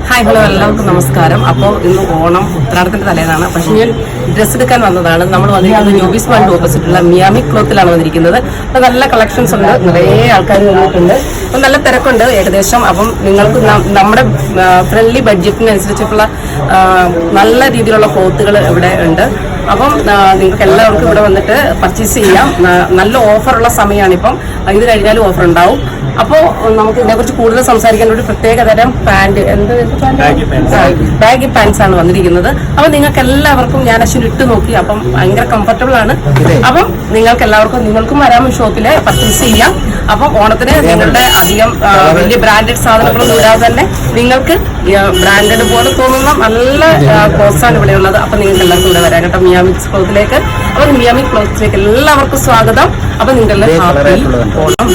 Hi hello എല്ലാവർക്കും നമസ്കാരം. അപ്പോൾ ഇന്ന് ഓണം ഉത്രാടത്തിന്റെ തലേന്നാണ്. പക്ഷേ ഞാൻ ഡ്രസ്സ് എടുക്കാൻ വന്നതാണ്. നമ്മൾ വന്നിരിക്കുന്നത് ന്യൂബീസ് മാളിന്റെ ഓപ്പോസിറ്റുള്ള മിയാമി ക്ലോത്തിലാണ് വന്നിരിക്കുന്നത്. അപ്പോൾ നല്ല കളക്ഷൻസ് ഉണ്ട്, നിറയെ ആൾക്കാർ വന്നിട്ടുണ്ട്, അപ്പം നല്ല തിരക്കുണ്ട് ഏകദേശം. അപ്പം നിങ്ങൾക്ക് നമ്മുടെ ഫ്രണ്ട്ലി ബഡ്ജറ്റിനനുസരിച്ചിട്ടുള്ള നല്ല രീതിയിലുള്ള ക്ലോത്തുകൾ ഇവിടെ ഉണ്ട്. അപ്പം നിങ്ങൾക്ക് എല്ലാവർക്കും ഇവിടെ വന്നിട്ട് പർച്ചേസ് ചെയ്യാം. നല്ല ഓഫറുള്ള സമയമാണിപ്പം. ഇത് കഴിഞ്ഞാലും ഓഫർ ഉണ്ടാവും. അപ്പോൾ നമുക്ക് ഇതിനെക്കുറിച്ച് കൂടുതൽ സംസാരിക്കാൻ ഒരു പ്രത്യേക തരം പാൻറ്, ബാഗി പാൻസ് ആണ് വന്നിരിക്കുന്നത്. അപ്പം നിങ്ങൾക്ക് എല്ലാവർക്കും ഞാൻ അശ്വിൻ ഇട്ട് നോക്കി, അപ്പം ഭയങ്കര കംഫർട്ടബിൾ ആണ്. അപ്പം നിങ്ങൾക്ക് എല്ലാവർക്കും നിങ്ങൾക്കും വരാം ഈ പർച്ചേസ് ചെയ്യാം. അപ്പം ഓണത്തിന് നിങ്ങളുടെ അധികം വലിയ ബ്രാൻഡഡ് സാധനങ്ങളൊന്നും ഇടാതെ തന്നെ നിങ്ങൾക്ക് ബ്രാൻഡഡ് പോലെ തോന്നുന്ന നല്ല ക്ലോത്ത്സാണ് ഇവിടെ ഉള്ളത്. അപ്പം നിങ്ങൾക്ക് എല്ലാവർക്കും ഇവിടെ വരാം കേട്ടോ, മിയാമി ക്ലോത്തിലേക്ക്. അപ്പം മിയാമി ക്ലോത്തിലേക്ക് എല്ലാവർക്കും സ്വാഗതം. അപ്പം നിങ്ങളുടെ ഹാപ്പി ഓണം.